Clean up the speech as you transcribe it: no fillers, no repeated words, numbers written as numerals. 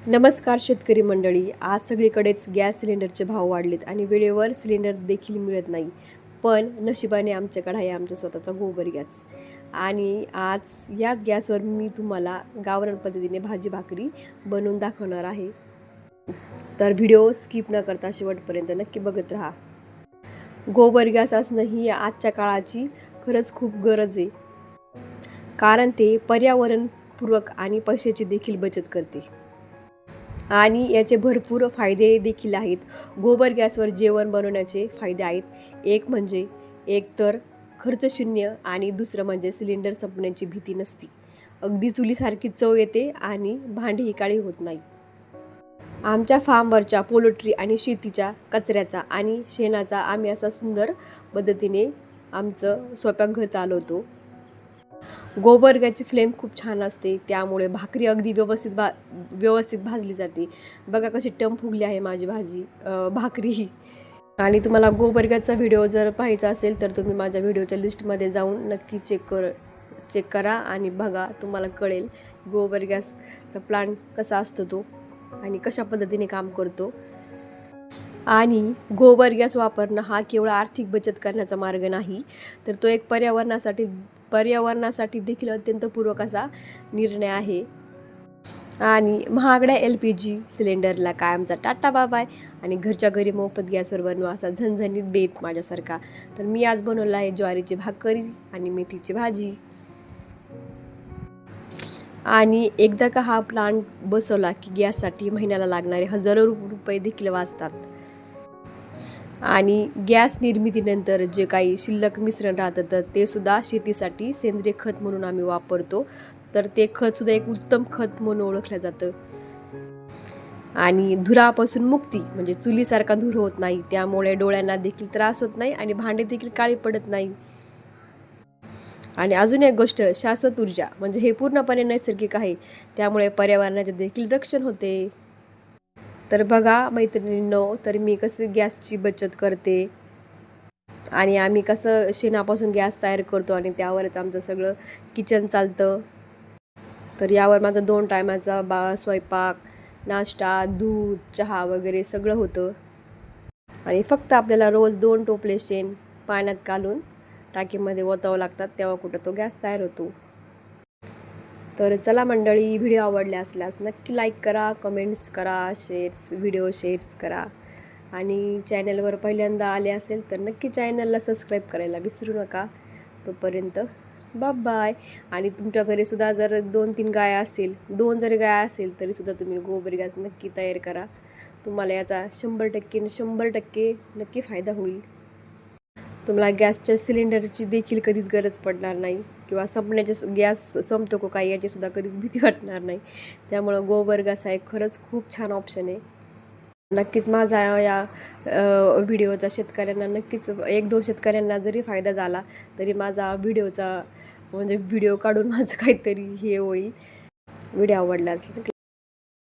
नमस्कार शेतकरी मंडळी. आज सगळीकडेच गॅस सिलेंडरचे भाव वाढलेत आणि वेळेवर सिलेंडर देखील मिळत नाही. पण नशिबाने आमच्याकडे आहे आमचा स्वतःचा गोबर गॅस. आणि आज याच गॅसवर मी तुम्हाला गावरान पद्धतीने भाजी भाकरी बनवून दाखवणार आहे. तर व्हिडिओ स्किप न करता शेवटपर्यंत नक्की बघत राहा. गोबर गॅस असणं ही आजच्या काळाची खरंच खूप गरज आहे. कारण ते पर्यावरणपूरक आणि पैशाची देखील बचत करते. आणि याचे भरपूर फायदे देखील आहेत. गोबर गॅसवर जेवण बनवण्याचे फायदे आहेत. एक तर खर्च शून्य आणि दुसरं म्हणजे सिलेंडर संपण्याची भीती नसती. अगदी चुलीसारखी चव येते आणि भांडी काळी होत नाही. आमच्या फार्मवरच्या पोल्ट्री आणि शेतीच्या कचऱ्याचा आणि शेणाचा आम्ही असा सुंदर पद्धतीने आमचं स्वयंपाकघर चालवतो. गोबर गॅसची फ्लेम खूप छान असते, त्यामुळे भाकरी अगदी व्यवस्थित भाजली जाते. बघा कशी टम फुगली आहे माझी भाकरी. आणि तुम्हाला गोबर गॅसचा व्हिडिओ जर पाहायचा असेल तर तुम्ही माझ्या व्हिडिओच्या लिस्टमध्ये जाऊन नक्की चेक करा आणि बघा, तुम्हाला कळेल गोबर गॅसचा प्लांट कसा असतो तो आणि कशा पद्धतीने काम करतो. आणि गोबर गॅस वापरणं हा केवळ आर्थिक बचत करण्याचा मार्ग नाही, तर तो एक पर्यावरणासाठी देखील अत्यंत पूरक असा निर्णय आहे. आणि महागड्या LPG सिलेंडरला काय आमचा टाटा बाबाय आणि घरच्या घरी मोफत गॅसवर बनवा असा झणझणीत बेत माझ्यासारखा. तर मी आज बनवलं आहे ज्वारीची भाकरी आणि मेथीची भाजी. आणि एकदा का हा प्लांट बसवला की गॅससाठी महिन्याला लागणारे हजारो रुपये देखील वाचतात. आणि गॅस निर्मितीनंतर जे काही शिल्लक मिश्रण राहतं तर ते सुद्धा शेतीसाठी सेंद्रिय खत म्हणून आम्ही वापरतो. तर ते खतसुद्धा एक उत्तम खत म्हणून ओळखलं जातं. आणि धुरापासून मुक्ती म्हणजे चुलीसारखा धूर होत नाही, त्यामुळे डोळ्यांना देखील त्रास होत नाही आणि भांडे देखील काळी पडत नाही. आणि अजून एक गोष्ट, शाश्वत ऊर्जा म्हणजे हे पूर्णपणे नैसर्गिक आहे, त्यामुळे पर्यावरणाचे देखील रक्षण होते. तर बघा मैत्रिणींनो, तर मी कसं गॅसची बचत करते आणि आम्ही कसं शेणापासून गॅस तयार करतो आणि त्यावरच आमचं सगळं किचन चालतं. तर यावर माझा 2 टायमाचा स्वयंपाक, नाश्ता, दूध, चहा वगैरे सगळं होतं. आणि फक्त आपल्याला रोज 2 टोपले शेण पाण्यात घालून टाकीमध्ये ओतावं लागतात, तेव्हा कुठं तो गॅस तयार होतो. तर चला मंडळी, व्हिडिओ आवडले असल्यास नक्की लाईक करा, कमेंट्स करा, व्हिडिओ शेअर्स करा. आणि चॅनलवर पहिल्यांदा आले असेल तर नक्की चॅनलला सबस्क्राईब करायला विसरू नका. तोपर्यंत बाय. आणि तुमच्या घरी सुद्धा जर 2-3 गाय असेल, 2 जरी गाय असेल तरीसुद्धा तुम्ही गोबर गॅस नक्की तयार करा. तुम्हाला याचा 100% नक्की फायदा होईल. तुम्हाला गॅसच्या सिलेंडरची देखील कधीच गरज पडणार नाही किंवा गॅस संपतो का काय याचीसुद्धा कधीच भीती वाटणार नाही. त्यामुळं गोबर गॅस हा एक खरंच खूप छान ऑप्शन आहे. नक्कीच माझा या व्हिडिओचा शेतकऱ्यांना नक्कीच 1-2 शेतकऱ्यांना जरी फायदा झाला तरी माझा व्हिडिओ काढून माझं काहीतरी हे होईल. व्हिडिओ आवडला असेल तर